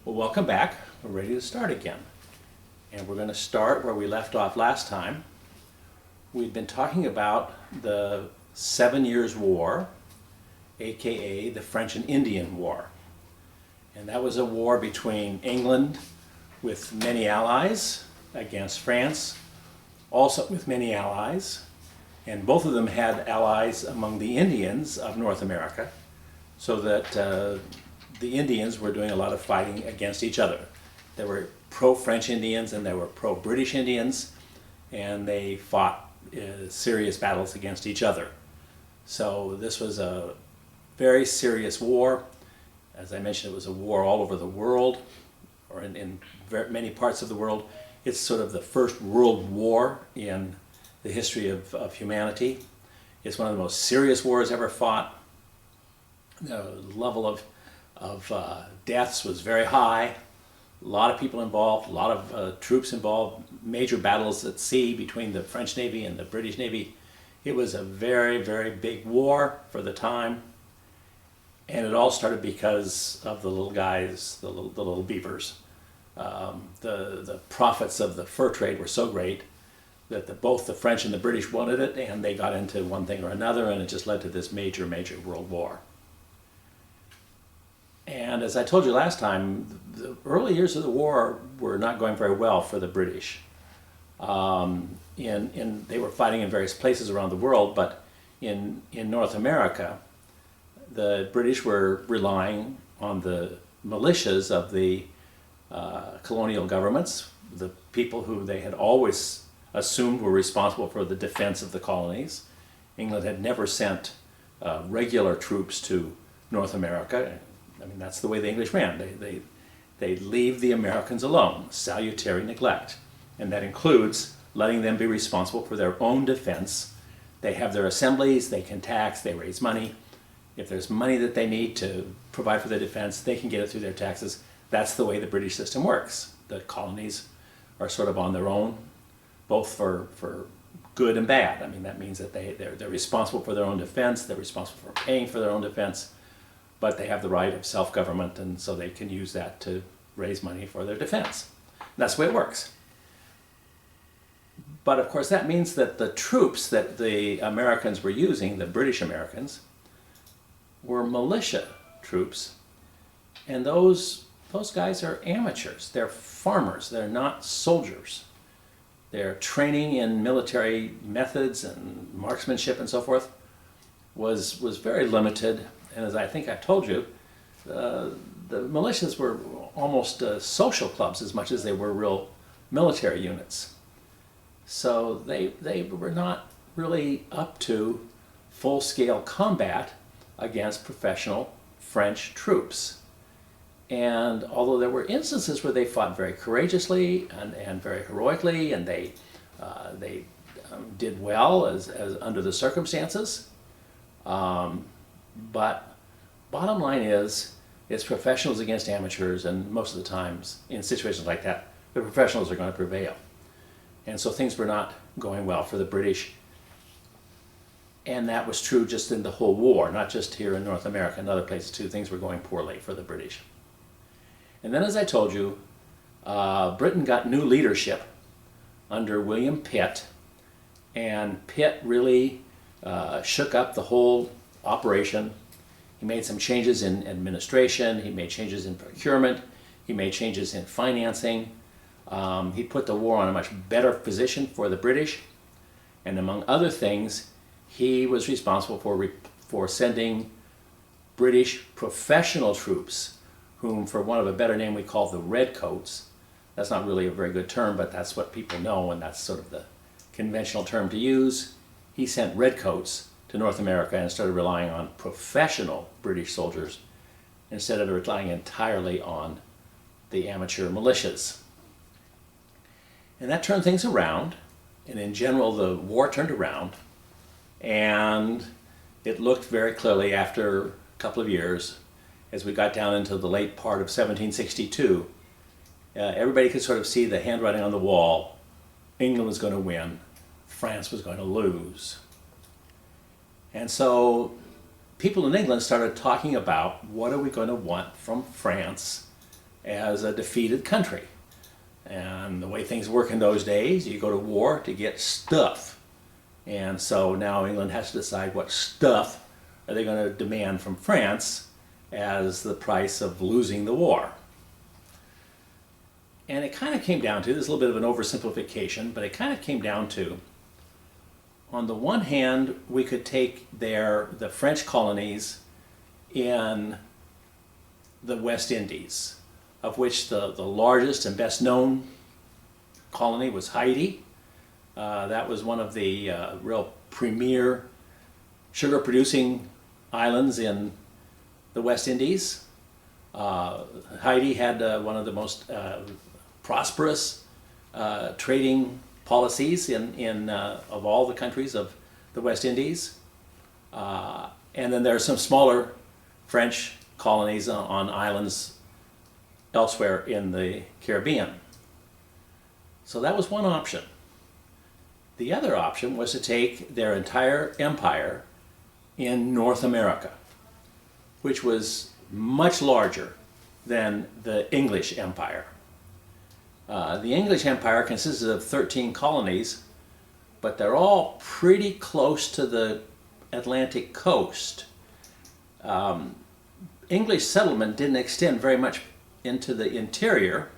Well, welcome back. We're ready to start again. And we're going to start where we left off last time. We've been talking about the 7 Years' War, aka the French and Indian War. And that was a war between England with many allies against France, also with many allies. And both of them had allies among the Indians of North America, so that the Indians were doing a lot of fighting against each other. There were pro-French Indians and there were pro-British Indians, and they fought serious battles against each other. So this was a very serious war. As I mentioned, it was a war all over the world, or in many parts of the world. It's sort of the first world war in the history of humanity. It's one of the most serious wars ever fought. The level of deaths was very high. A lot of people involved, a lot of troops involved, major battles at sea between the French Navy and the British Navy. It was a very, very big war for the time. And it all started because of the little guys, the little beavers. The profits of the fur trade were so great that both the French and the British wanted it, and they got into one thing or another, and it just led to this major, major world war. And as I told you last time, the early years of the war were not going very well for the British. They were fighting in various places around the world, but in North America, the British were relying on the militias of the colonial governments, the people who they had always assumed were responsible for the defense of the colonies. England had never sent regular troops to North America. I mean, that's the way the English ran. They leave the Americans alone, salutary neglect. And that includes letting them be responsible for their own defense. They have their assemblies, they can tax, they raise money. If there's money that they need to provide for their defense, they can get it through their taxes. That's the way the British system works. The colonies are sort of on their own, both for good and bad. I mean, that means that they're responsible for their own defense, they're responsible for paying for their own defense, but they have the right of self-government, and so they can use that to raise money for their defense. And that's the way it works. But of course that means that the troops that the Americans were using, the British Americans, were militia troops, and those guys are amateurs. They're farmers, they're not soldiers. Their training in military methods and marksmanship and so forth was very limited. And as I think I told you, the militias were almost social clubs as much as they were real military units. So they were not really up to full-scale combat against professional French troops. And although there were instances where they fought very courageously and very heroically, and they did well as under the circumstances, but bottom line is, it's professionals against amateurs, and most of the times in situations like that, the professionals are going to prevail. And so things were not going well for the British, and that was true just in the whole war, not just here in North America and other places too. Things were going poorly for the British. And then, as I told you, Britain got new leadership under William Pitt, and Pitt really shook up the whole operation. He made some changes in administration, he made changes in procurement, he made changes in financing. He put the war on a much better position for the British, and among other things, he was responsible for sending British professional troops, whom for want of a better name we call the Redcoats. That's not really a very good term, but that's what people know, and that's sort of the conventional term to use. He sent Redcoats to North America and started relying on professional British soldiers instead of relying entirely on the amateur militias. And that turned things around, and in general the war turned around, and it looked very clearly after a couple of years, as we got down into the late part of 1762, everybody could sort of see the handwriting on the wall. England was going to win, France was going to lose. And so people in England started talking about, what are we going to want from France as a defeated country. And the way things work in those days, you go to war to get stuff. And so now England has to decide what stuff are they going to demand from France as the price of losing the war. And it kind of came down to, this is a little bit of an oversimplification, but it kind of came down to, on the one hand, we could take the French colonies in the West Indies, of which the largest and best known colony was Haiti. That was one of the real premier sugar producing islands in the West Indies. Haiti had one of the most prosperous trading policies of all the countries of the West Indies. And then there are some smaller French colonies on islands elsewhere in the Caribbean. So that was one option. The other option was to take their entire empire in North America, which was much larger than the English Empire. The English Empire consisted of 13 colonies, but they're all pretty close to the Atlantic coast. English settlement didn't extend very much into the interior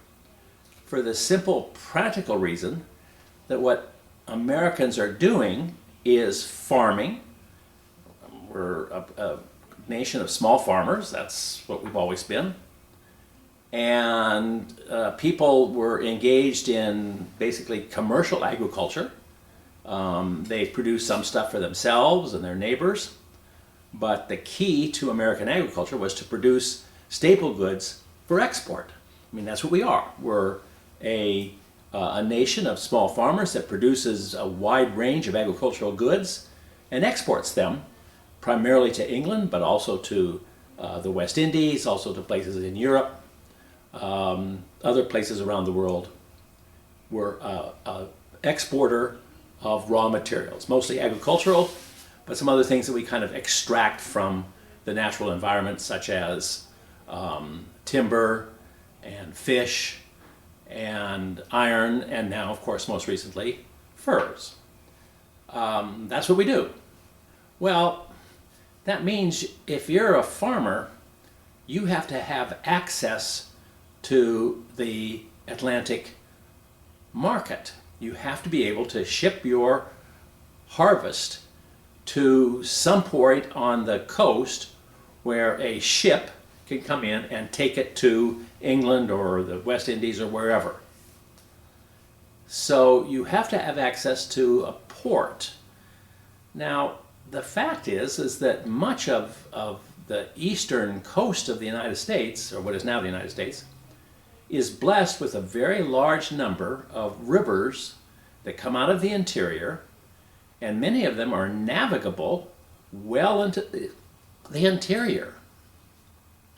for the simple practical reason that what Americans are doing is farming. We're a nation of small farmers, that's what we've always been. And people were engaged in basically commercial agriculture. They produced some stuff for themselves and their neighbors, but the key to American agriculture was to produce staple goods for export. I mean, that's what we are. We're a nation of small farmers that produces a wide range of agricultural goods and exports them primarily to England, but also to the West Indies, also to places in Europe, other places around the world. We're an exporter of raw materials, mostly agricultural, but some other things that we kind of extract from the natural environment, such as timber and fish and iron, and now, of course, most recently, furs. That's what we do. Well, that means if you're a farmer, you have to have access to the Atlantic market. You have to be able to ship your harvest to some point on the coast where a ship can come in and take it to England or the West Indies or wherever. So you have to have access to a port. Now, the fact is that much of the eastern coast of the United States, or what is now the United States, is blessed with a very large number of rivers that come out of the interior, and many of them are navigable well into the interior.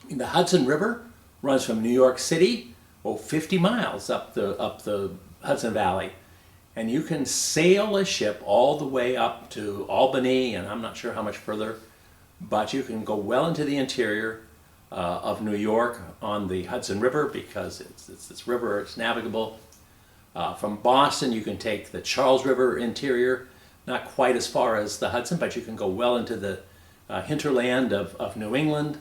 The Hudson River runs from New York City, 50 miles up the Hudson Valley, and you can sail a ship all the way up to Albany, and I'm not sure how much further, but you can go well into the interior of New York on the Hudson River because it's this river, it's navigable. From Boston, you can take the Charles River interior, not quite as far as the Hudson, but you can go well into the hinterland of New England.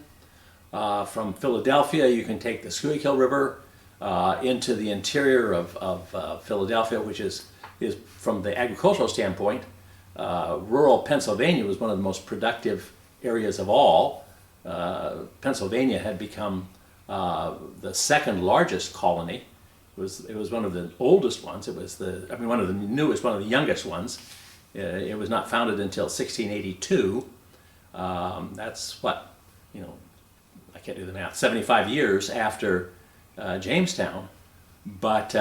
From Philadelphia, you can take the Schuylkill River into the interior of Philadelphia, which is from the agricultural standpoint, rural Pennsylvania was one of the most productive areas of all. Pennsylvania had become the second largest colony. It was one of the oldest ones. It was one of the newest, one of the youngest ones. It was not founded until 1682. That's what, I can't do the math, 75 years after Jamestown. But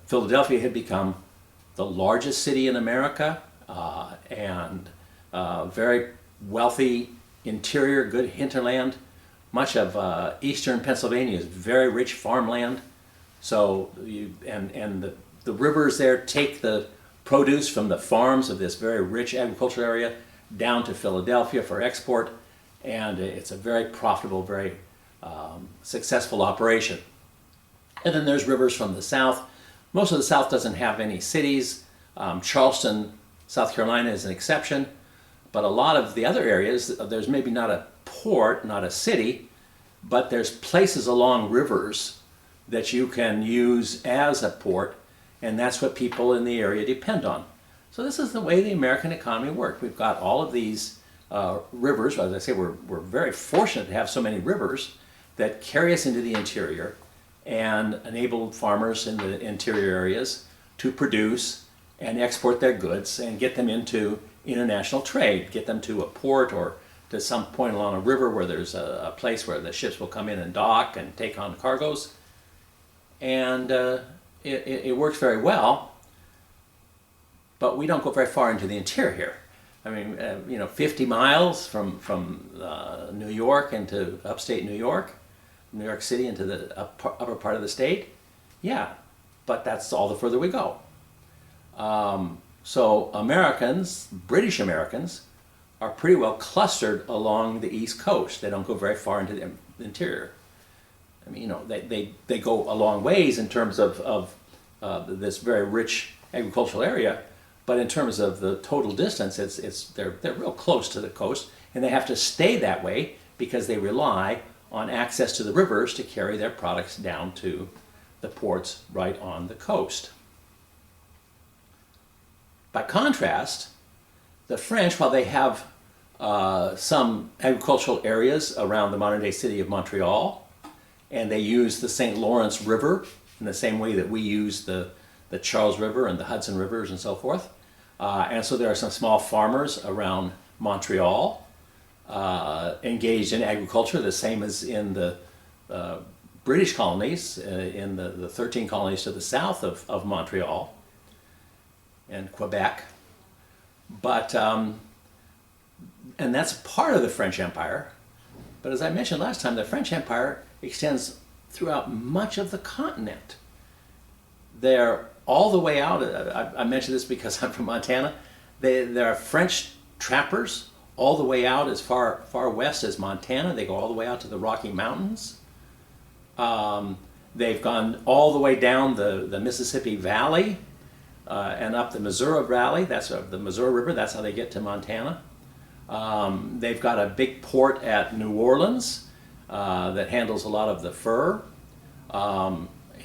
Philadelphia had become the largest city in America and very wealthy interior, good hinterland. Much of eastern Pennsylvania is very rich farmland. So the rivers there take the produce from the farms of this very rich agricultural area down to Philadelphia for export, and it's a very profitable, very successful operation. And then there's rivers from the south. Most of the south doesn't have any cities. Charleston, South Carolina is an exception. But a lot of the other areas, there's maybe not a port, not a city, but there's places along rivers that you can use as a port, and that's what people in the area depend on. So this is the way the American economy worked. We've got all of these rivers. As I say, we're very fortunate to have so many rivers that carry us into the interior and enable farmers in the interior areas to produce and export their goods and get them into international trade, get them to a port or to some point along a river where there's a place where the ships will come in and dock and take on cargoes. And it works very well, but we don't go very far into the interior. I mean, 50 miles from New York into upstate New York, New York City into the upper part of the state, yeah, but that's all the further we go. So Americans, British Americans, are pretty well clustered along the East Coast. They don't go very far into the interior. I mean, they go a long ways in terms of this very rich agricultural area, but in terms of the total distance, they're real close to the coast, and they have to stay that way because they rely on access to the rivers to carry their products down to the ports right on the coast. By contrast, the French, while they have some agricultural areas around the modern-day city of Montreal, and they use the St. Lawrence River in the same way that we use the Charles River and the Hudson Rivers and so forth. And so there are some small farmers around Montreal engaged in agriculture, the same as in the British colonies, in the 13 colonies to the south of Montreal and Quebec. But, and that's part of the French Empire. But as I mentioned last time, the French Empire extends throughout much of the continent. They're all the way out, I mention this because I'm from Montana, there are French trappers all the way out as far west as Montana. They go all the way out to the Rocky Mountains. They've gone all the way down the Mississippi Valley and up the Missouri Valley. That's the Missouri River. That's how they get to Montana. They've got a big port at New Orleans that handles a lot of the fur.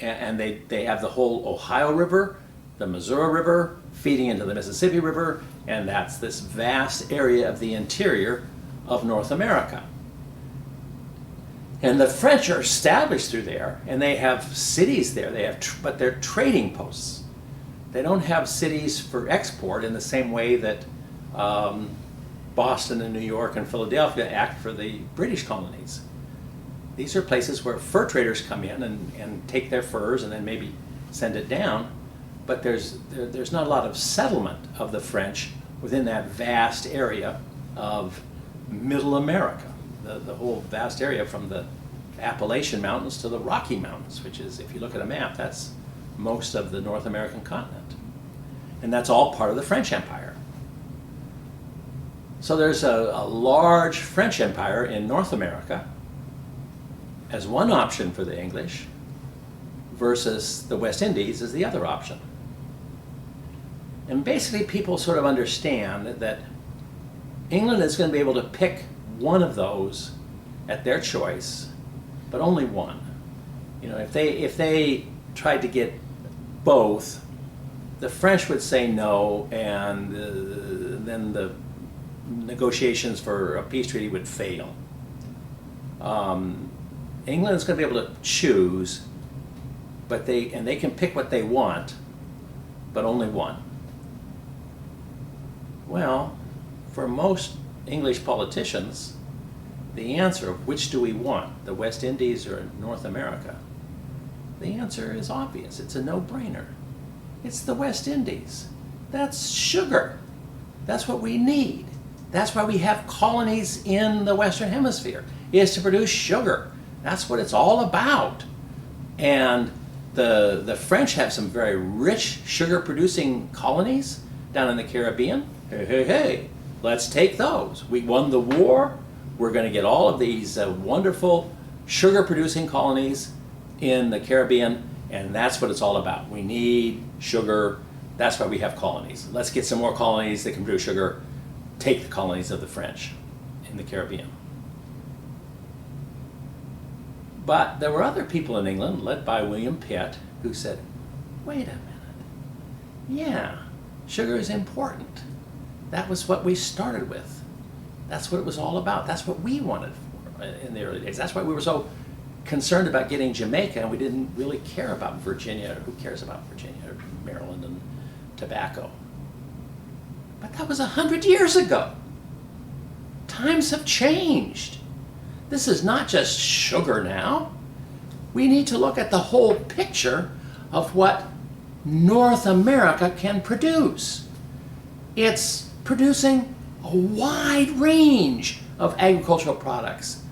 And they have the whole Ohio River, the Missouri River, feeding into the Mississippi River, and that's this vast area of the interior of North America. And the French are established through there, and they have cities there. But they're trading posts. They don't have cities for export in the same way that Boston and New York and Philadelphia act for the British colonies. These are places where fur traders come in and take their furs and then maybe send it down, but there's not a lot of settlement of the French within that vast area of Middle America, the whole vast area from the Appalachian Mountains to the Rocky Mountains, which is, if you look at a map, that's most of the North American continent. And that's all part of the French Empire. So there's a large French Empire in North America as one option for the English, versus the West Indies as the other option. And basically people sort of understand that England is going to be able to pick one of those at their choice, but only one. You know, if they tried to get both, the French would say no, and then the negotiations for a peace treaty would fail. England is going to be able to choose, but they can pick what they want, but only one. Well, for most English politicians, the answer of which do we want, the West Indies or North America, the answer is obvious. It's a no-brainer. It's the West Indies. That's sugar. That's what we need. That's why we have colonies in the Western Hemisphere, is to produce sugar. That's what it's all about. And the French have some very rich sugar-producing colonies down in the Caribbean. Hey, let's take those. We won the war. We're going to get all of these wonderful sugar-producing colonies in the Caribbean, and that's what it's all about. We need sugar. That's why we have colonies. Let's get some more colonies that can produce sugar. Take the colonies of the French in the Caribbean. But there were other people in England, led by William Pitt, who said, wait a minute. Yeah, sugar is important. That was what we started with. That's what it was all about. That's what we wanted for in the early days. That's why we were so concerned about getting Jamaica, and we didn't really care about Virginia. Who cares about Virginia or Maryland and tobacco? But that was 100 years ago. Times have changed. This is not just sugar now. We need to look at the whole picture of what North America can produce. It's producing a wide range of agricultural products.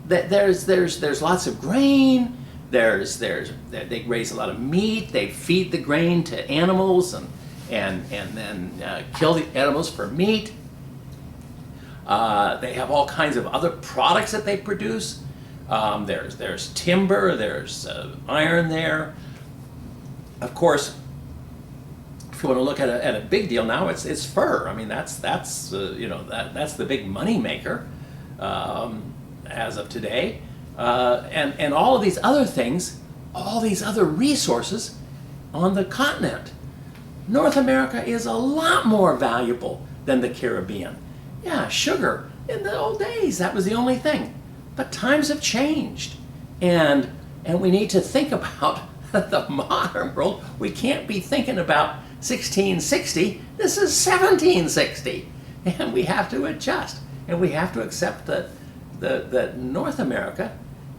There's lots of grain. They raise a lot of meat. They feed the grain to animals and then kill the animals for meat. They have all kinds of other products that they produce. There's timber. There's iron there. Of course, if you want to look at a big deal now, it's fur. I mean, that's the big money maker as of today, and all of these other things, all these other resources on the continent. North America is a lot more valuable than the Caribbean. Yeah, sugar in the old days, that was the only thing. But times have changed, and we need to think about the modern world. We can't be thinking about 1660. This is 1760, and we have to adjust, and we have to accept that North America,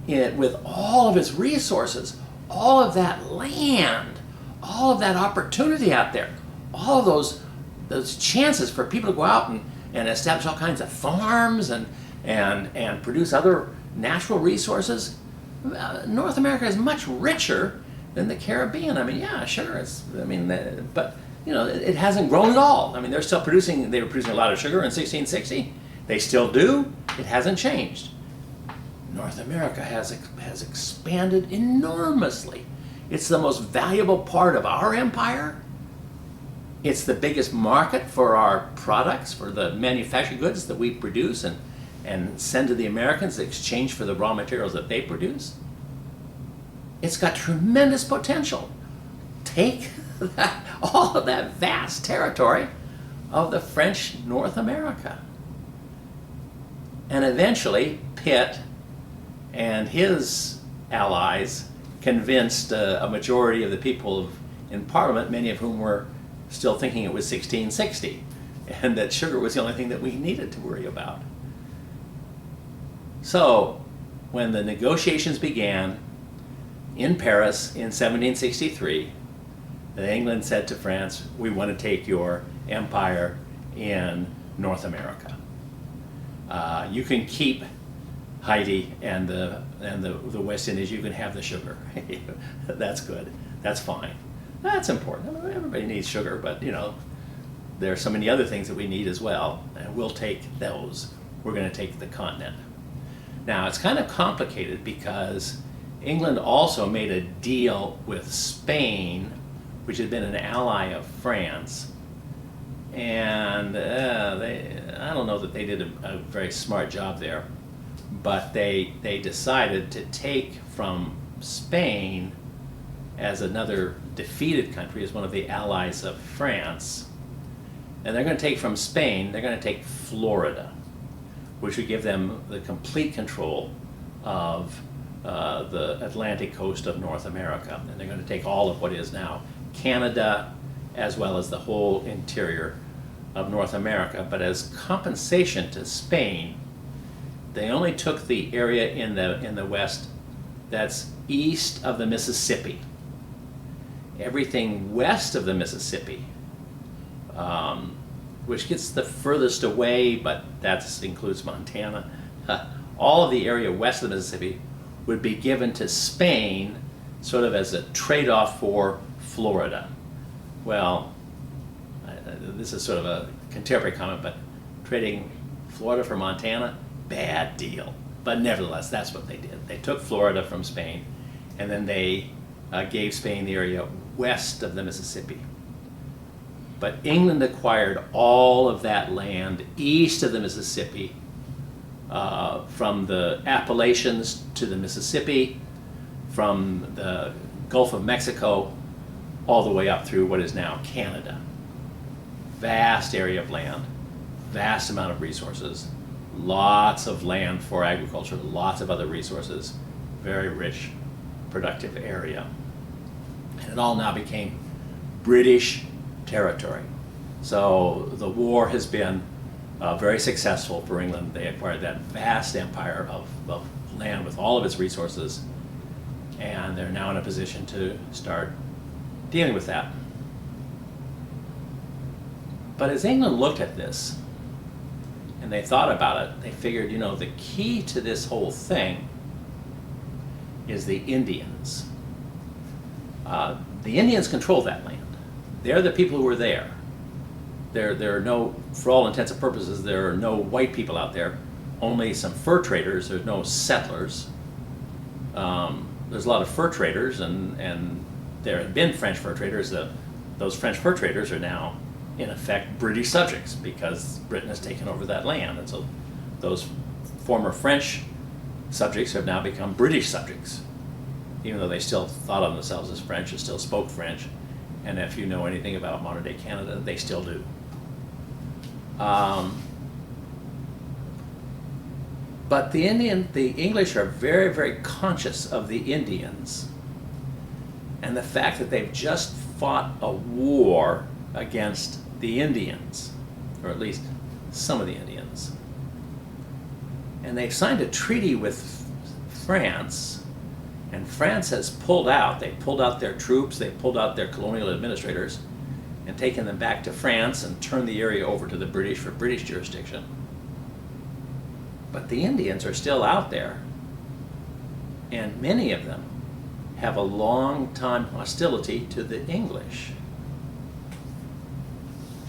with all of its resources, all of that land, all of that opportunity out there, all of those chances for people to go out and establish all kinds of farms and produce other natural resources. North America is much richer than the Caribbean. I mean, yeah, sure, but it hasn't grown at all. I mean, they were producing a lot of sugar in 1660. They still do. It hasn't changed. North America has expanded enormously. It's the most valuable part of our empire. It's the biggest market for our products, for the manufactured goods that we produce and send to the Americans in exchange for the raw materials that they produce. It's got tremendous potential. Take all of that vast territory of the French North America. And eventually, Pitt and his allies convinced a majority of the people in Parliament, many of whom were still thinking it was 1660, and that sugar was the only thing that we needed to worry about. So, when the negotiations began in Paris in 1763, England said to France, we want to take your empire in North America. You can keep Haiti and the West Indies. You can have the sugar. That's good. That's fine. That's important. I mean, everybody needs sugar, but there are so many other things that we need as well, and we'll take those. We're going to take the continent. Now, it's kind of complicated because England also made a deal with Spain, which had been an ally of France, and I don't know that they did a very smart job there, but they decided to take from Spain as another defeated country, as one of the allies of France, and they're going to take from Spain, they're going to take Florida, which would give them the complete control of the Atlantic coast of North America. And they're going to take all of what is now Canada, as well as the whole interior of North America. But as compensation to Spain, they only took the area in the west that's east of the Mississippi. Everything west of the Mississippi, which gets the furthest away, but that includes Montana, all of the area west of the Mississippi would be given to Spain sort of as a trade-off for Florida. Well, this is sort of a contemporary comment, but trading Florida for Montana, bad deal. But nevertheless, that's what they did. They took Florida from Spain, and then they gave Spain the area west of the Mississippi. But England acquired all of that land east of the Mississippi, from the Appalachians to the Mississippi, from the Gulf of Mexico, all the way up through what is now Canada. Vast area of land, vast amount of resources, lots of land for agriculture, lots of other resources, very rich, productive area. And it all now became British territory. So the war has been very successful for England. They acquired that vast empire of land with all of its resources, and they're now in a position to start dealing with that. But as England looked at this, and they thought about it, they figured, the key to this whole thing is the Indians. The Indians control that land. They're the people who are there. There are no, for all intents and purposes, there are no white people out there, only some fur traders. There's no settlers. There's a lot of fur traders, and there have been French fur traders. Those French fur traders are now, in effect, British subjects because Britain has taken over that land. And so those former French subjects have now become British subjects, even though they still thought of themselves as French and still spoke French. And if you know anything about modern day Canada, they still do. But the English are very, very conscious of the Indians and the fact that they've just fought a war against the Indians, or at least some of the Indians. And they've signed a treaty with France, and France has pulled out. They pulled out their troops, they pulled out their colonial administrators, and taken them back to France and turned the area over to the British for British jurisdiction. But the Indians are still out there, and many of them have a long-time hostility to the English.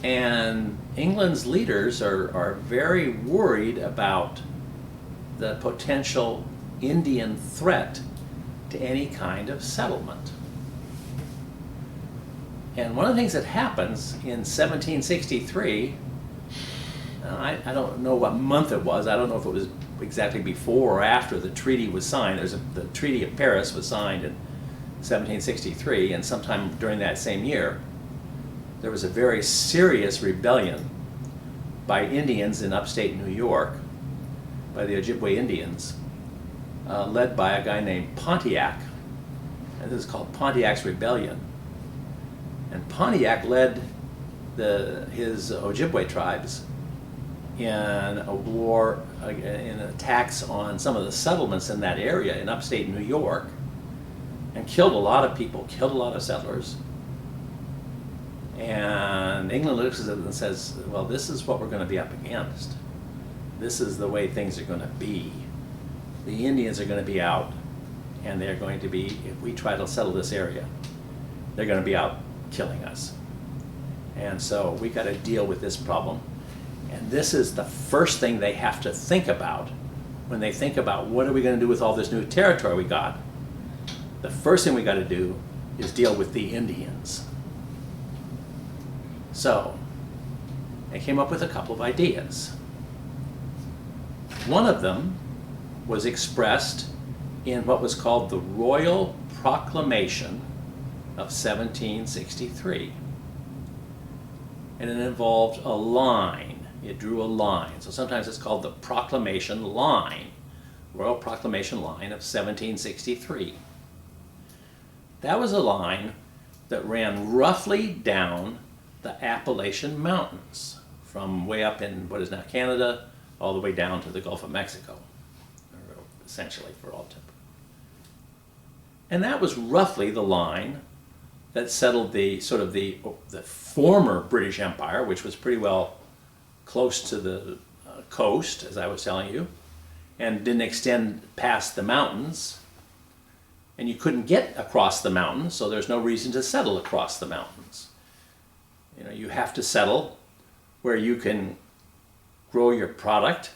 And England's leaders are very worried about the potential Indian threat to any kind of settlement. And one of the things that happens in 1763, I don't know what month it was. I don't know if it was exactly before or after the treaty was signed. The Treaty of Paris was signed in 1763, and sometime during that same year, there was a very serious rebellion by Indians in upstate New York, by the Ojibwe Indians, led by a guy named Pontiac. And this is called Pontiac's Rebellion. And Pontiac led his Ojibwe tribes in a war, in attacks on some of the settlements in that area in upstate New York, and killed a lot of people, killed a lot of settlers. And England looks at it and says, well, this is what we're going to be up against. This is the way things are going to be. The Indians are going to be out, and they're going to be, if we try to settle this area, they're going to be out killing us. And so we got to deal with this problem. And this is the first thing they have to think about when they think about what are we going to do with all this new territory we got. The first thing we got to do is deal with the Indians. So they came up with a couple of ideas. One of them was expressed in what was called the Royal Proclamation of 1763. And it involved a line. It drew a line. So sometimes it's called the Proclamation Line, Royal Proclamation Line of 1763. That was a line that ran roughly down the Appalachian Mountains, from way up in what is now Canada all the way down to the Gulf of Mexico, essentially for all intents. And that was roughly the line that settled the former British Empire, which was pretty well close to the coast, as I was telling you, and didn't extend past the mountains. And you couldn't get across the mountains, so there's no reason to settle across the mountains. You know, you have to settle where you can grow your product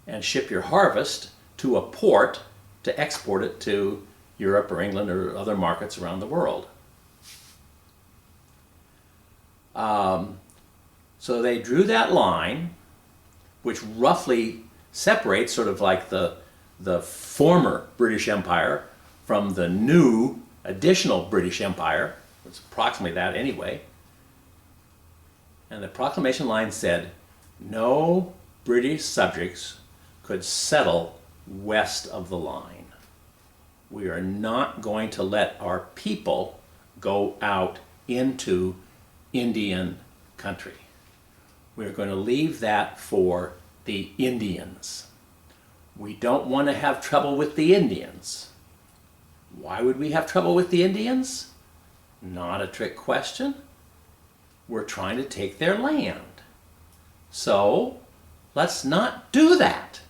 and ship your harvest to a port to export it to Europe or England or other markets around the world. So they drew that line, which roughly separates sort of like the former British Empire from the new additional British Empire. It's approximately that anyway. And the proclamation line said, no British subjects could settle west of the line. We are not going to let our people go out into Indian country. We're going to leave that for the Indians. We don't want to have trouble with the Indians. Why would we have trouble with the Indians? Not a trick question. We're trying to take their land. So let's not do that.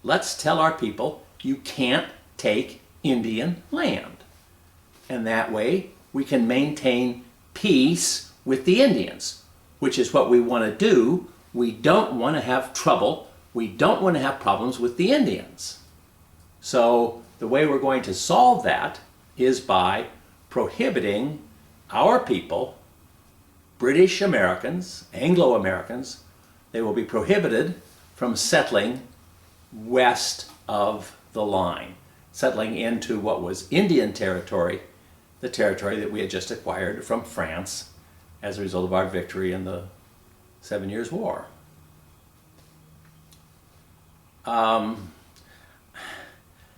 Let's tell our people, you can't take Indian land. And that way we can maintain peace with the Indians, which is what we want to do. We don't want to have trouble. We don't want to have problems with the Indians. So the way we're going to solve that is by prohibiting our people, British Americans, Anglo-Americans, they will be prohibited from settling west of the line, settling into what was Indian territory, the territory that we had just acquired from France as a result of our victory in the 7 Years' War.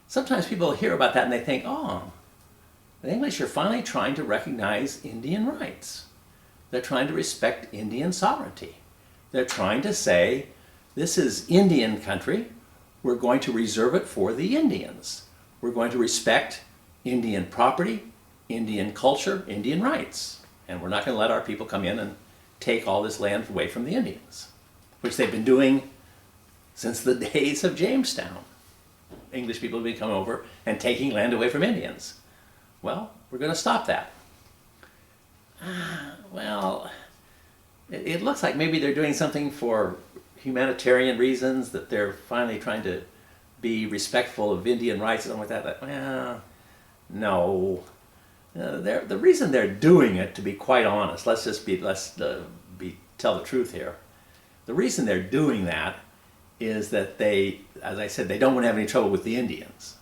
Sometimes people hear about that and they think, oh, the English are finally trying to recognize Indian rights. They're trying to respect Indian sovereignty. They're trying to say, this is Indian country. We're going to reserve it for the Indians. We're going to respect Indian property, Indian culture, Indian rights. And we're not going to let our people come in and take all this land away from the Indians, which they've been doing since the days of Jamestown. English people have been coming over and taking land away from Indians. Well, we're going to stop that. Well, it looks like maybe they're doing something for humanitarian reasons, that they're finally trying to be respectful of Indian rights and something like that. Well, no. The reason they're doing it, to be quite honest, let's tell the truth here. The reason they're doing that is that they, as I said, they don't want to have any trouble with the Indians.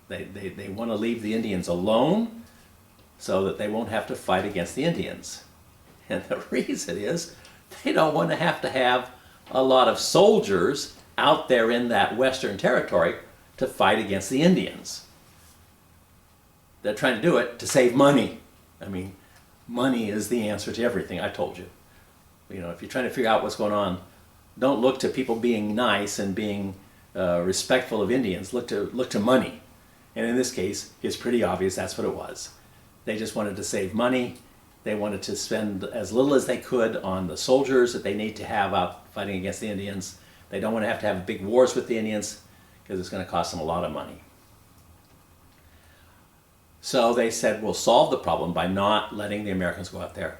They want to leave the Indians alone so that they won't have to fight against the Indians. And the reason is they don't want to have a lot of soldiers out there in that Western territory to fight against the Indians. They're trying to do it to save money. I mean, money is the answer to everything, I told you. You know, if you're trying to figure out what's going on, don't look to people being nice and being respectful of Indians. Look to money. And in this case, it's pretty obvious that's what it was. They just wanted to save money. They wanted to spend as little as they could on the soldiers that they need to have out fighting against the Indians. They don't want to have big wars with the Indians because it's going to cost them a lot of money. So they said, we'll solve the problem by not letting the Americans go out there.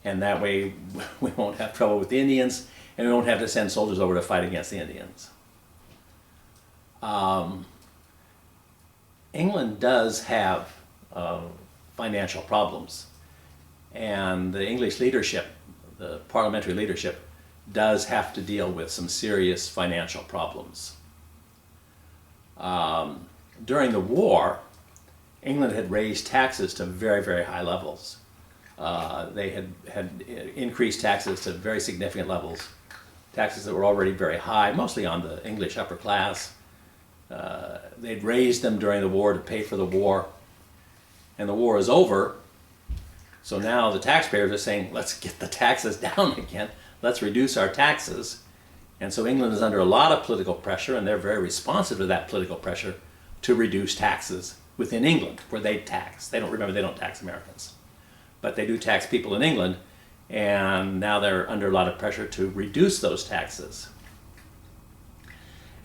And that way we won't have trouble with the Indians, and we won't have to send soldiers over to fight against the Indians. England does have financial problems. And the English leadership, the parliamentary leadership, does have to deal with some serious financial problems. During the war, England had raised taxes to very, very high levels. They had increased taxes to very significant levels, taxes that were already very high, mostly on the English upper class. They'd raised them during the war to pay for the war, and the war is over. So now the taxpayers are saying, let's get the taxes down again. Let's reduce our taxes. And so England is under a lot of political pressure, and they're very responsive to that political pressure to reduce taxes within England, where they tax. They don't tax Americans. But they do tax people in England, and now they're under a lot of pressure to reduce those taxes.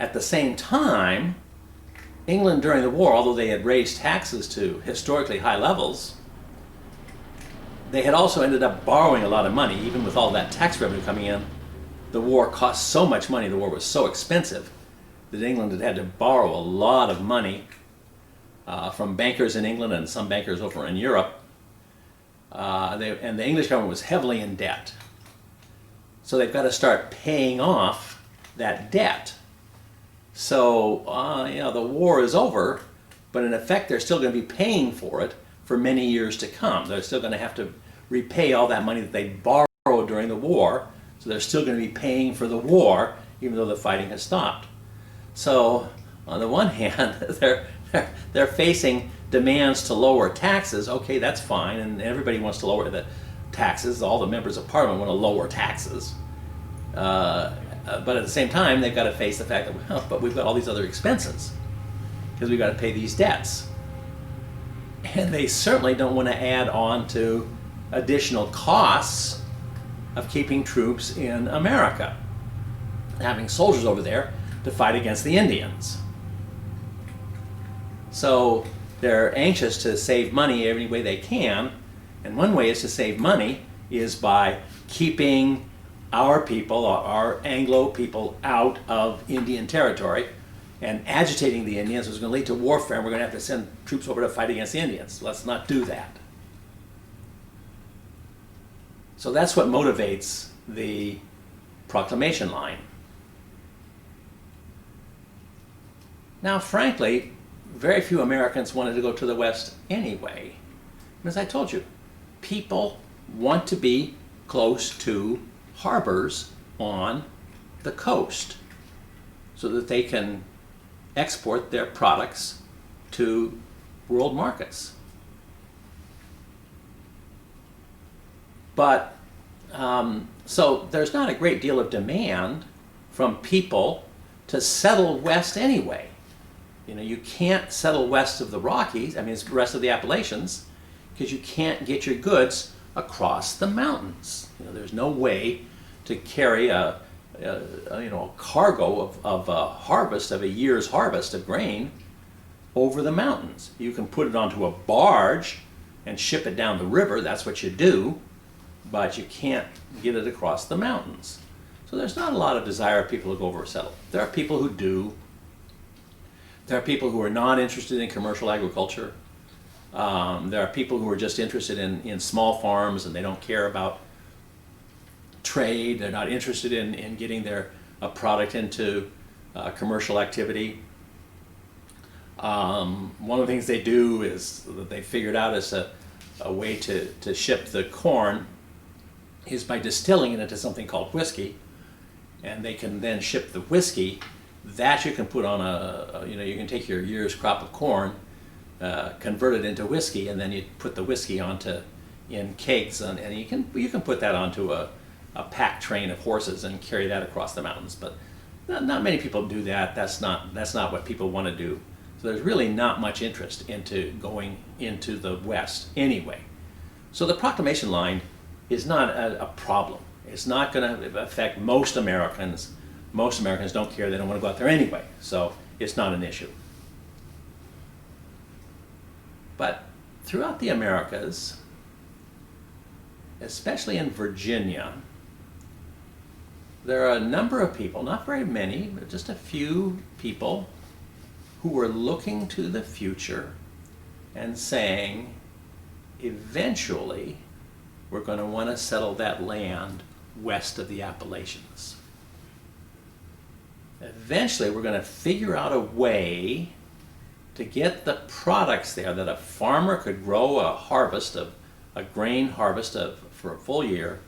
At the same time, England during the war, although they had raised taxes to historically high levels, they had also ended up borrowing a lot of money. Even with all that tax revenue coming in, the war cost so much money, the war was so expensive, that England had to borrow a lot of money from bankers in England and some bankers over in Europe. And the English government was heavily in debt. So they've got to start paying off that debt. So, the war is over, but in effect they're still going to be paying for it for many years to come. They're still going to have to repay all that money that they borrowed during the war. So they're still going to be paying for the war, even though the fighting has stopped. So, on the one hand, they're facing demands to lower taxes. Okay, that's fine, and everybody wants to lower the taxes. All the members of Parliament want to lower taxes. But at the same time, they've got to face the fact that, well, but we've got all these other expenses because we've got to pay these debts. And they certainly don't want to add on to additional costs of keeping troops in America, having soldiers over there to fight against the Indians. So they're anxious to save money every way they can, and one way is to save money is by keeping our people, our Anglo people, out of Indian territory and agitating the Indians is going to lead to warfare, and we're going to have to send troops over to fight against the Indians. Let's not do that. So that's what motivates the proclamation line. Now, frankly, very few Americans wanted to go to the West anyway. As I told you, people want to be close to harbors on the coast so that they can export their products to world markets. But so there's not a great deal of demand from people to settle west anyway. You can't settle west of the Rockies, it's west of the Appalachians, because you can't get your goods across the mountains. There's no way to carry a cargo of a harvest, of a year's harvest of grain over the mountains. You can put it onto a barge and ship it down the river, that's what you do, but you can't get it across the mountains. So there's not a lot of desire of people to go over and settle. There are people who do. There are people who are not interested in commercial agriculture. There are people who are just interested in small farms and they don't care about trade. They're not interested in getting their product into commercial activity. One of the things they do is that they figured out as a way to ship the corn is by distilling it into something called whiskey, and they can then ship the whiskey that you can put on you can take your year's crop of corn, convert it into whiskey, and then you put the whiskey in kegs, and you can put that onto a pack train of horses and carry that across the mountains. But not many people do that. That's not what people want to do. So there's really not much interest into going into the West anyway. So the proclamation line is not a problem. It's not going to affect most Americans. Most Americans don't care. They don't want to go out there anyway. So it's not an issue. But throughout the Americas, especially in Virginia, there are a number of people, not very many, but just a few people, who were looking to the future and saying, eventually, we're going to want to settle that land west of the Appalachians. Eventually, we're going to figure out a way to get the products there that a farmer could grow a grain harvest for a full year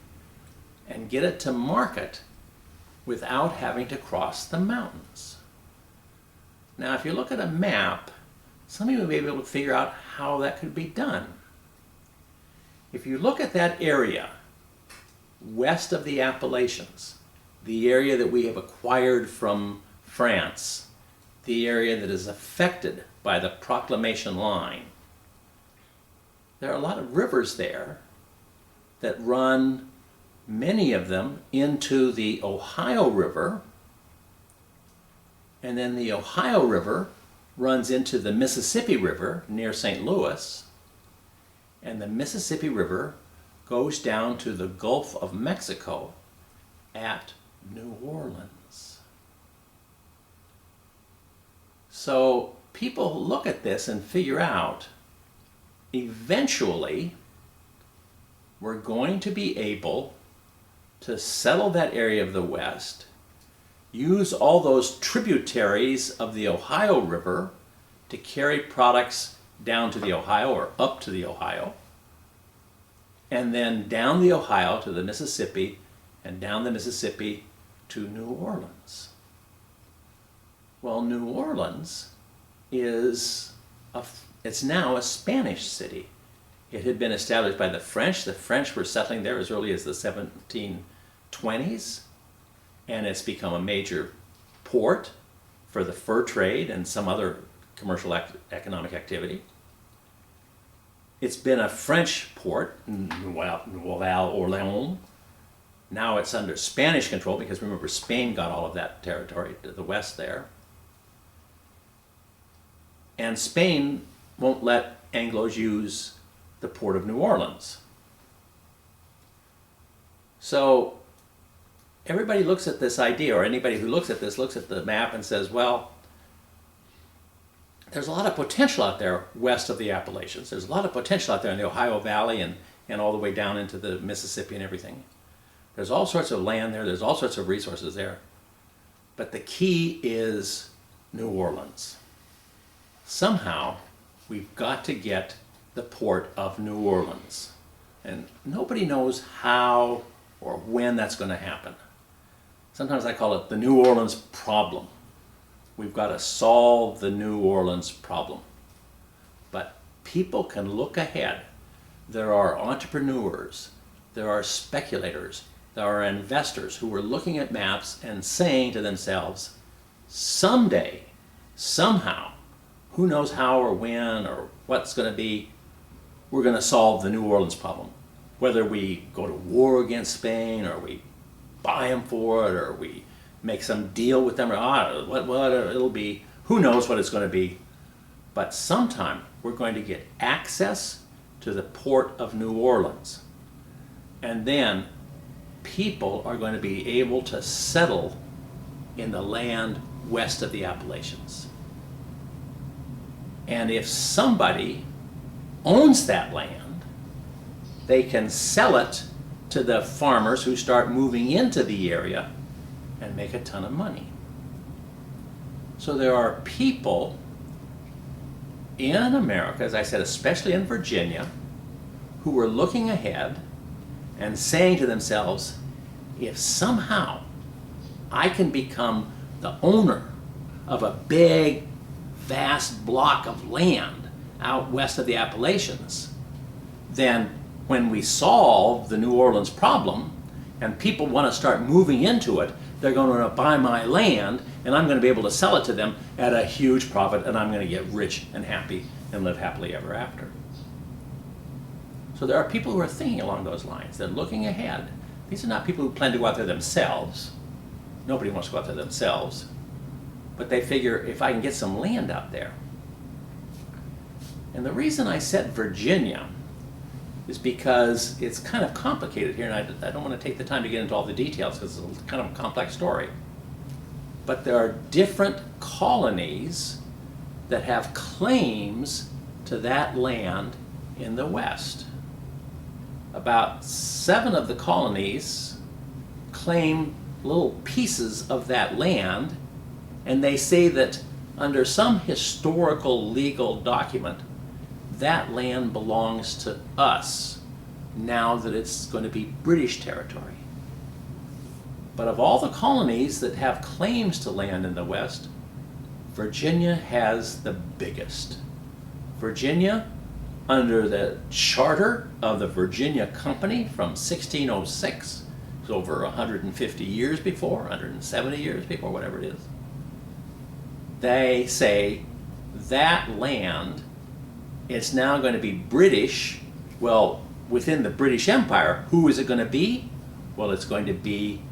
and get it to market without having to cross the mountains. Now, if you look at a map, some of you may be able to figure out how that could be done. If you look at that area west of the Appalachians, the area that we have acquired from France, the area that is affected by the proclamation line, there are a lot of rivers there that run, many of them, into the Ohio River, and then the Ohio River runs into the Mississippi River near St. Louis, and the Mississippi River goes down to the Gulf of Mexico at New Orleans. So people look at this and figure out, eventually, we're going to be able to settle that area of the West, use all those tributaries of the Ohio River to carry products down to the Ohio or up to the Ohio, and then down the Ohio to the Mississippi, and down the Mississippi to New Orleans. Well, New Orleans it's now a Spanish city. It had been established by the French. The French were settling there as early as the 1720s, and it's become a major port for the fur trade and some other commercial economic activity. It's been a French port, Nouvelle-Orléans. Now it's under Spanish control because remember Spain got all of that territory to the west there. And Spain won't let Anglos use the port of New Orleans. So everybody looks at this idea, or anybody who looks at this looks at the map and says, well, there's a lot of potential out there west of the Appalachians. There's a lot of potential out there in the Ohio Valley and all the way down into the Mississippi and everything. There's all sorts of land there. There's all sorts of resources there. But the key is New Orleans. Somehow, we've got to get the port of New Orleans. And nobody knows how or when that's going to happen. Sometimes I call it the New Orleans problem. We've got to solve the New Orleans problem. But people can look ahead. There are entrepreneurs, there are speculators, there are investors who are looking at maps and saying to themselves, someday, somehow, who knows how or when or what's going to be, we're going to solve the New Orleans problem. Whether we go to war against Spain or we buy them for it or we make some deal with them or what it'll be, who knows what it's going to be. But sometime we're going to get access to the port of New Orleans. And then people are going to be able to settle in the land west of the Appalachians. And if somebody owns that land, they can sell it to the farmers who start moving into the area and make a ton of money. So there are people in America, as I said, especially in Virginia, who are looking ahead and saying to themselves, if somehow I can become the owner of a big, vast block of land out west of the Appalachians, then when we solve the New Orleans problem and people want to start moving into it, they're going to buy my land and I'm going to be able to sell it to them at a huge profit and I'm going to get rich and happy and live happily ever after. So there are people who are thinking along those lines. They're looking ahead. These are not people who plan to go out there themselves. Nobody wants to go out there themselves. But they figure, if I can get some land out there. And the reason I said Virginia is because it's kind of complicated here, and I don't want to take the time to get into all the details because it's kind of a complex story. But there are different colonies that have claims to that land in the West. About 7 of the colonies claim little pieces of that land, and they say that under some historical legal document, that land belongs to us now that it's going to be British territory. But of all the colonies that have claims to land in the West, Virginia has the biggest. Virginia, under the charter of the Virginia Company from 1606, it's over 150 years before, 170 years before, whatever it is, they say that land is now going to be British. Well, within the British Empire, who is it going to be? Well, it's going to be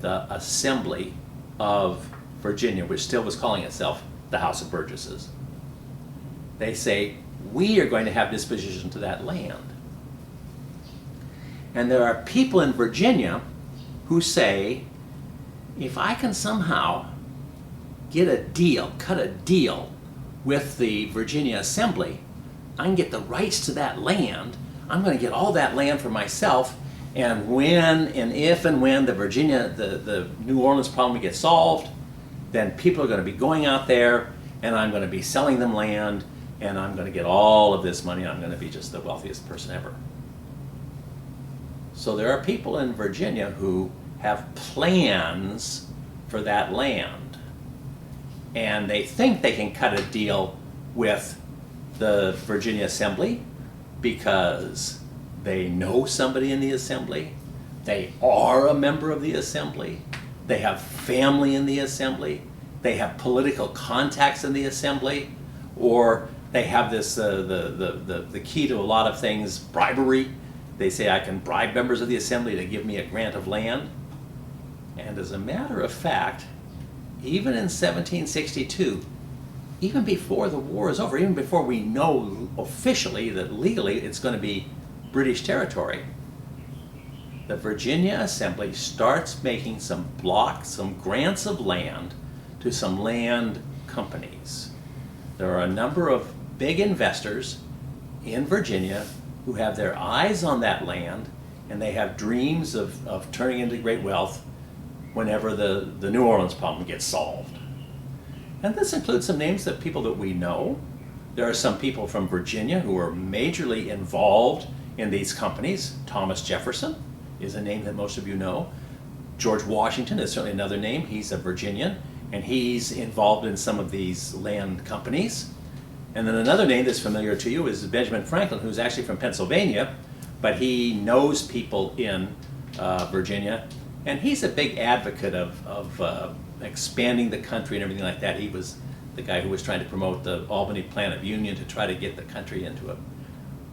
the Assembly of Virginia, which still was calling itself the House of Burgesses. They say, we are going to have disposition to that land. And there are people in Virginia who say, if I can somehow get a deal, cut a deal with the Virginia Assembly, I can get the rights to that land. I'm going to get all that land for myself. And when and if and when the New Orleans problem gets solved, then people are going to be going out there, and I'm going to be selling them land, and I'm going to get all of this money. I'm going to be just the wealthiest person ever. So there are people in Virginia who have plans for that land, and they think they can cut a deal with the Virginia Assembly because they know somebody in the Assembly, they are a member of the Assembly, they have family in the Assembly, they have political contacts in the Assembly, or they have this, the key to a lot of things, bribery. They say I can bribe members of the Assembly to give me a grant of land. And as a matter of fact, even in 1762, even before the war is over, even before we know officially that legally it's going to be British territory, the Virginia Assembly starts making some blocks, some grants of land to some land companies. There are a number of big investors in Virginia who have their eyes on that land, and they have dreams of turning into great wealth whenever the New Orleans problem gets solved. And this includes some names of people that we know. There are some people from Virginia who are majorly involved in these companies. Thomas Jefferson is a name that most of you know. George Washington is certainly another name. He's a Virginian, and he's involved in some of these land companies. And then another name that's familiar to you is Benjamin Franklin, who's actually from Pennsylvania, but he knows people in Virginia, and he's a big advocate of expanding the country and everything like that. He was the guy who was trying to promote the Albany Plan of Union to try to get the country into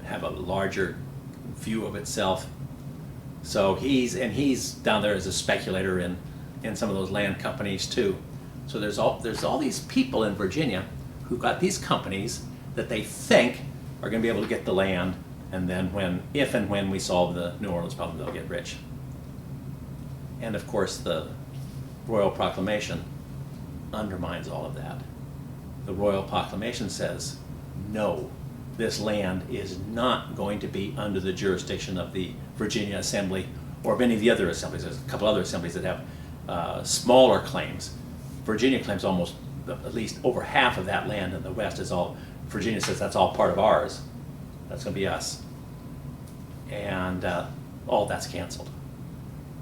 have a larger view of itself. So he's down there as a speculator in some of those land companies too. So there's all these people in Virginia who've got these companies that they think are going to be able to get the land, and then if and when we solve the New Orleans problem, they'll get rich. And of course, the Royal Proclamation undermines all of that. The Royal Proclamation says, no, this land is not going to be under the jurisdiction of the Virginia Assembly or of any of the other assemblies. There's a couple other assemblies that have smaller claims. Virginia claims almost at least over half of that land in the West is all, Virginia says that's all part of ours. That's going to be us. And all that's canceled.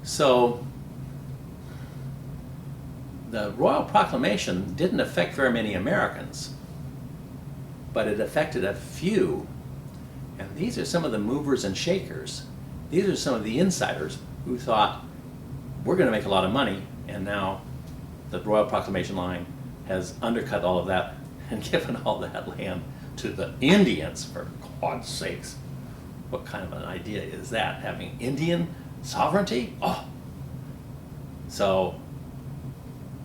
So the Royal Proclamation didn't affect very many Americans, but it affected a few. And these are some of the movers and shakers. These are some of the insiders who thought, we're going to make a lot of money, and now the Royal Proclamation line has undercut all of that and given all that land to the Indians, for God's sakes. What kind of an idea is that, having Indian sovereignty? Oh! So,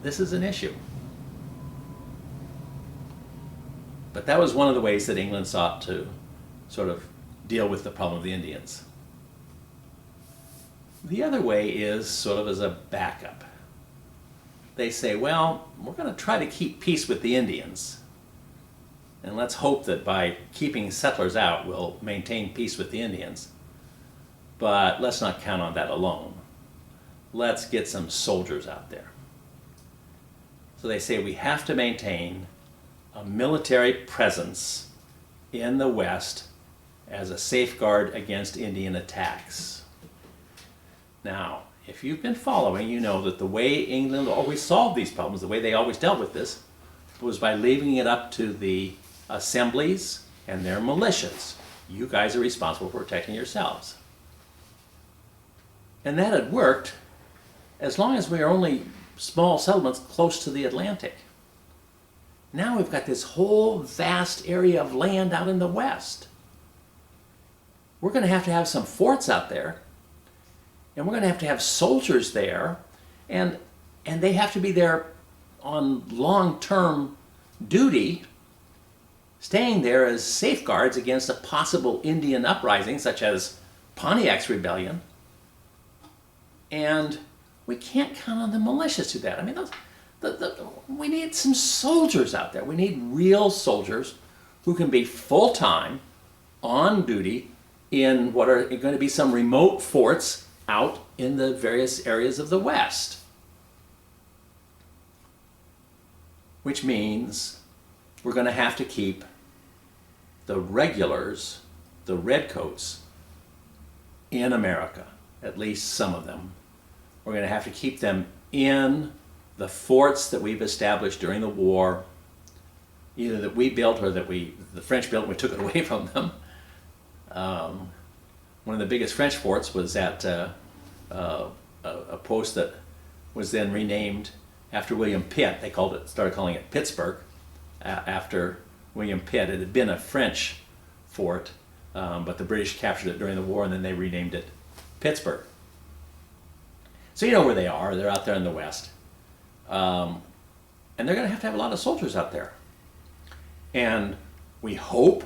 this is an issue. But that was one of the ways that England sought to sort of deal with the problem of the Indians. The other way is sort of as a backup. They say, well, we're going to try to keep peace with the Indians. And let's hope that by keeping settlers out, we'll maintain peace with the Indians. But let's not count on that alone. Let's get some soldiers out there. So they say we have to maintain a military presence in the West as a safeguard against Indian attacks. Now, if you've been following, you know that the way England always solved these problems, the way they always dealt with this, was by leaving it up to the assemblies and their militias. You guys are responsible for protecting yourselves. And that had worked as long as we are only small settlements close to the Atlantic. Now we've got this whole vast area of land out in the West. We're going to have some forts out there, and we're going to have soldiers there, and they have to be there on long-term duty, staying there as safeguards against a possible Indian uprising, such as Pontiac's rebellion. And we can't count on the militias to do that. I mean, we need some soldiers out there. We need real soldiers who can be full-time on duty in what are going to be some remote forts out in the various areas of the West. Which means we're going to have to keep the regulars, the redcoats, in America, at least some of them. We're going to have to keep them in the forts that we've established during the war, either that we built or that the French built and we took it away from them. One of the biggest French forts was at a post that was then renamed after William Pitt. They started calling it Pittsburgh after William Pitt. It had been a French fort, but the British captured it during the war, and then they renamed it Pittsburgh. So you know where they are. They're out there in the West. And they're going to have a lot of soldiers out there. And we hope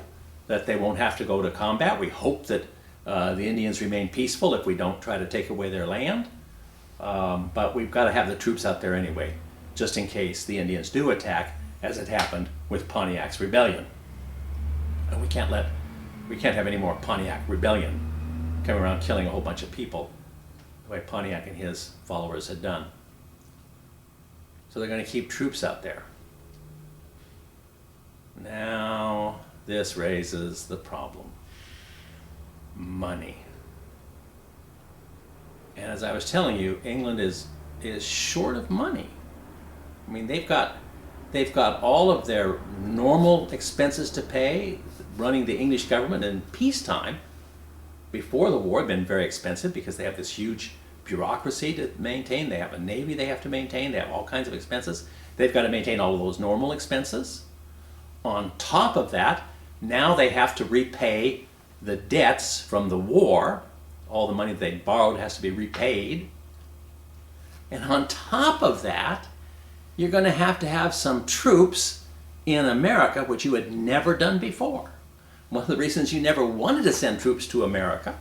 that they won't have to go to combat. We hope that the Indians remain peaceful if we don't try to take away their land. But we've got to have the troops out there anyway, just in case the Indians do attack, as it happened with Pontiac's rebellion. And we can't have any more Pontiac rebellion coming around killing a whole bunch of people the way Pontiac and his followers had done. So they're going to keep troops out there. Now this raises the problem. Money. And as I was telling you, England is short of money. I mean, they've got all of their normal expenses to pay. Running the English government in peacetime, before the war, had been very expensive because they have this huge bureaucracy to maintain. They have a navy they have to maintain. They have all kinds of expenses. They've got to maintain all of those normal expenses. On top of that, now they have to repay the debts from the war. All the money they borrowed has to be repaid. And on top of that, you're going to have some troops in America, which you had never done before. One of the reasons you never wanted to send troops to America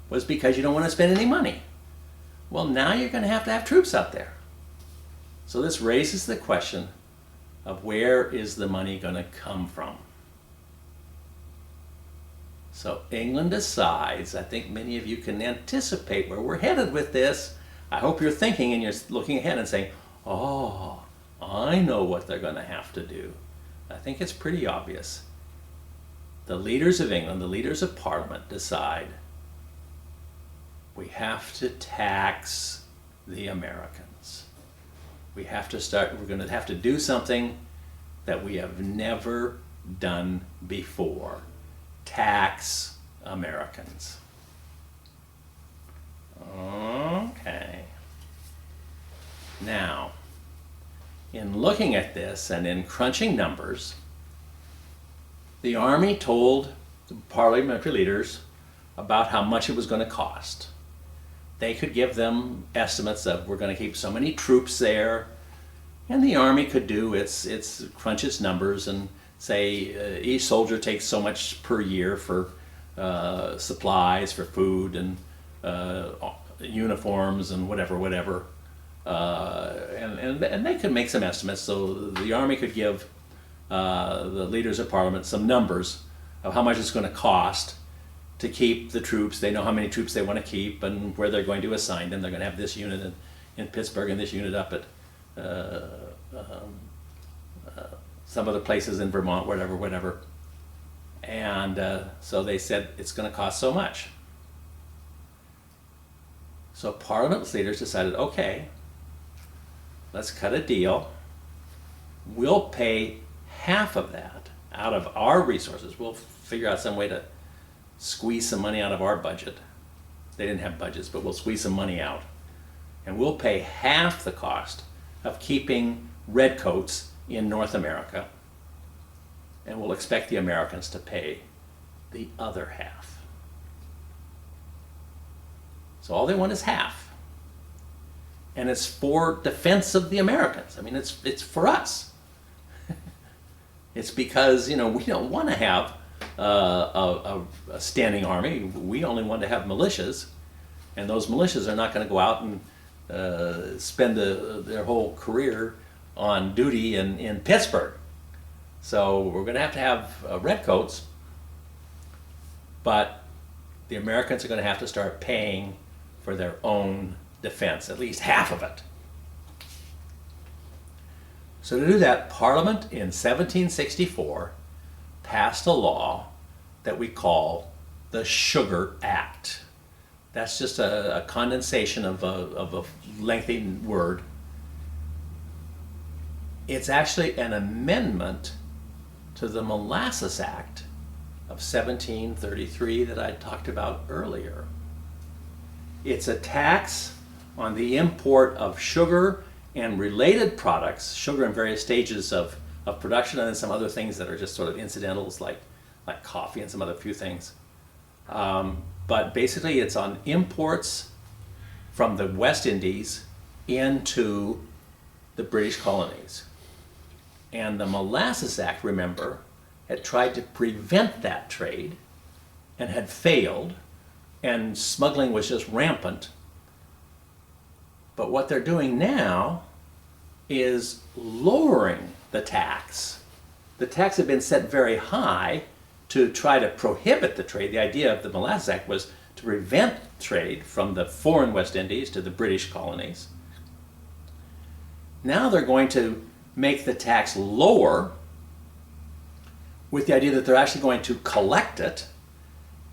was because you don't want to spend any money. Well, now you're going to have troops out there. So this raises the question of where is the money going to come from? So England decides, I think many of you can anticipate where we're headed with this. I hope you're thinking and you're looking ahead and saying, oh, I know what they're going to have to do. I think it's pretty obvious. The leaders of England, the leaders of Parliament, decide we have to tax the Americans. We're going to have to do something that we have never done before. Tax Americans. Okay. Now, in looking at this and in crunching numbers, the Army told the parliamentary leaders about how much it was going to cost. They could give them estimates of we're going to keep so many troops there, and the Army could do crunch its numbers and say each soldier takes so much per year for supplies, for food and uniforms and whatever. And they could make some estimates. So the Army could give the leaders of Parliament some numbers of how much it's going to cost to keep the troops. They know how many troops they want to keep and where they're going to assign them. They're going to have this unit in Pittsburgh and this unit up at some other places in Vermont, whatever. And so they said it's going to cost so much. So Parliament's leaders decided, okay, let's cut a deal. We'll pay half of that out of our resources. We'll figure out some way to squeeze some money out of our budget. They didn't have budgets, but we'll squeeze some money out. And we'll pay half the cost of keeping redcoats in North America. And we'll expect the Americans to pay the other half. So all they want is half. And it's for defense of the Americans. I mean, it's for us. It's because, we don't want to have a standing army. We only want to have militias. And those militias are not going to go out and spend their whole career on duty in Pittsburgh. So we're going to have redcoats, but the Americans are going to have to start paying for their own defense, at least half of it. So to do that, Parliament in 1764 passed a law that we call the Sugar Act. That's just a condensation of a lengthy word. It's actually an amendment to the Molasses Act of 1733 that I talked about earlier. It's a tax on the import of sugar and related products, sugar in various stages of production, and then some other things that are just sort of incidentals like coffee and some other few things. But basically it's on imports from the West Indies into the British colonies. And the Molasses Act, remember, had tried to prevent that trade and had failed, and smuggling was just rampant. But what they're doing now is lowering the tax. The tax had been set very high to try to prohibit the trade. The idea of the Molasses Act was to prevent trade from the foreign West Indies to the British colonies. Now they're going to make the tax lower with the idea that they're actually going to collect it,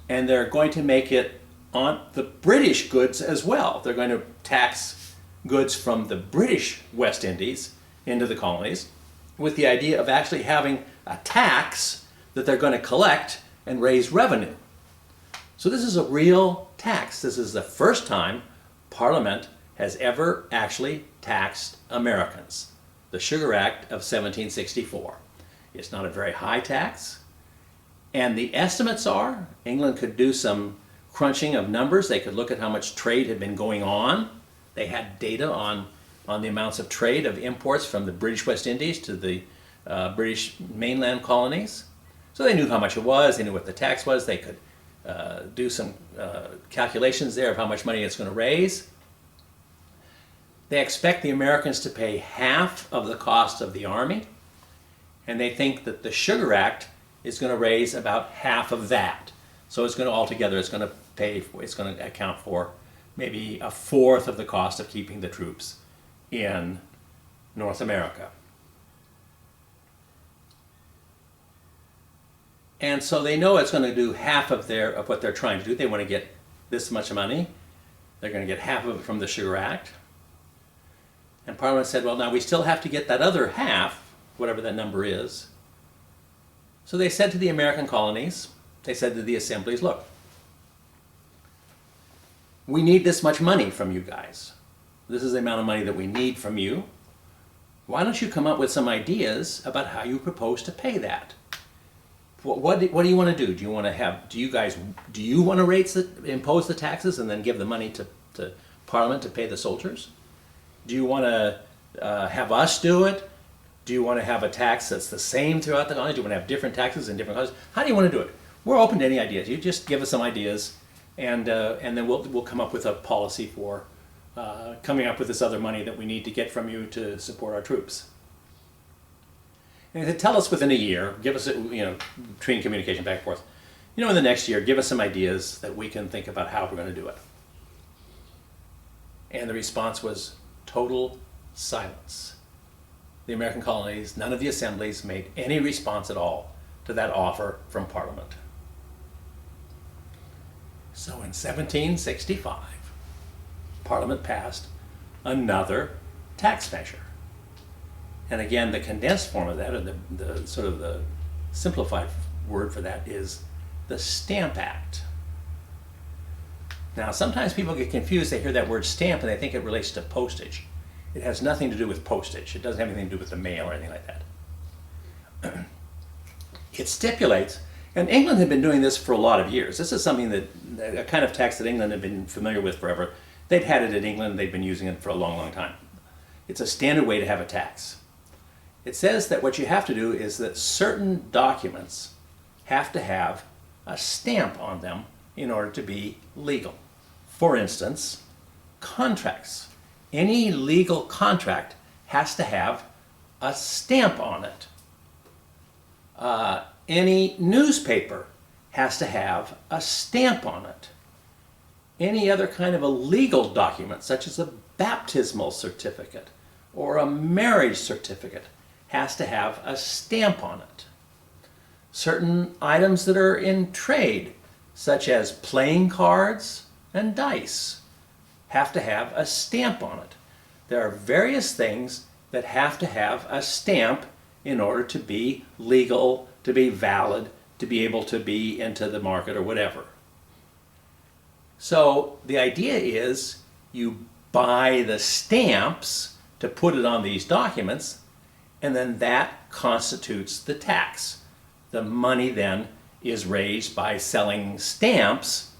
and they're going to make it on the British goods as well. They're going to tax goods from the British West Indies into the colonies with the idea of actually having a tax that they're going to collect and raise revenue. So this is a real tax. This is the first time Parliament has ever actually taxed Americans. The Sugar Act of 1764. It's not a very high tax, and the estimates are England could do some crunching of numbers. They could look at how much trade had been going on. They had data on the amounts of trade of imports from the British West Indies to the British mainland colonies. So they knew how much it was, they knew what the tax was, they could do some calculations there of how much money it's going to raise. They expect the Americans to pay half of the cost of the army, and they think that the Sugar Act is going to raise about half of that. So it's going to altogether, it's going to account for maybe a fourth of the cost of keeping the troops in North America. And so they know it's going to do half of what they're trying to do. They want to get this much money. They're going to get half of it from the Sugar Act. And Parliament said, well, now we still have to get that other half, whatever that number is. So they said to the American colonies, they said to the assemblies, look, we need this much money from you guys. This is the amount of money that we need from you. Why don't you come up with some ideas about how you propose to pay that? What do you want to do? Do you want to impose the taxes and then give the money to Parliament to pay the soldiers? Do you want to have us do it? Do you want to have a tax that's the same throughout the colonies? Do you want to have different taxes in different colonies? How do you want to do it? We're open to any ideas. You just give us some ideas, and then we'll come up with a policy for coming up with this other money that we need to get from you to support our troops. And they tell us within a year, give us, between communication back and forth, in the next year, give us some ideas that we can think about how we're going to do it. And the response was total silence. The American colonies, none of the assemblies made any response at all to that offer from Parliament. So in 1765, Parliament passed another tax measure. And again, the condensed form of that, or the sort of the simplified word for that, is the Stamp Act. Now, sometimes people get confused. They hear that word stamp and they think it relates to postage. It has nothing to do with postage. It doesn't have anything to do with the mail or anything like that. It stipulates, and England had been doing this for a lot of years. This is something a kind of tax that England had been familiar with forever. They'd had it in England. They'd been using it for a long, long time. It's a standard way to have a tax. It says that what you have to do is that certain documents have to have a stamp on them in order to be legal. For instance, contracts. Any legal contract has to have a stamp on it. Any newspaper has to have a stamp on it. Any other kind of a legal document, such as a baptismal certificate or a marriage certificate, has to have a stamp on it. Certain items that are in trade, such as playing cards and dice, have to have a stamp on it. There are various things that have to have a stamp in order to be legal, to be valid, to be able to be into the market or whatever. So the idea is you buy the stamps to put it on these documents, and then that constitutes the tax. The money then is raised by selling stamps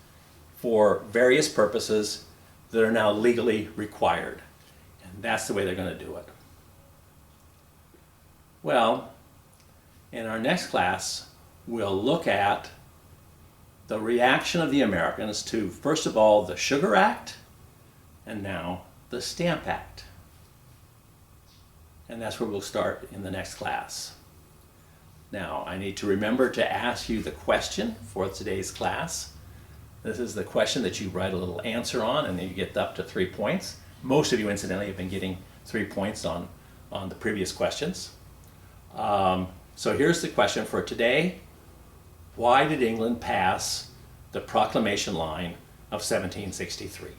for various purposes that are now legally required. And that's the way they're going to do it. Well, in our next class, we'll look at the reaction of the Americans to, first of all, the Sugar Act, and now the Stamp Act. And that's where we'll start in the next class. Now, I need to remember to ask you the question for today's class. This is the question that you write a little answer on, and then you get up to 3 points. Most of you, incidentally, have been getting 3 points on the previous questions. So here's the question for today. Why did England pass the Proclamation Line of 1763?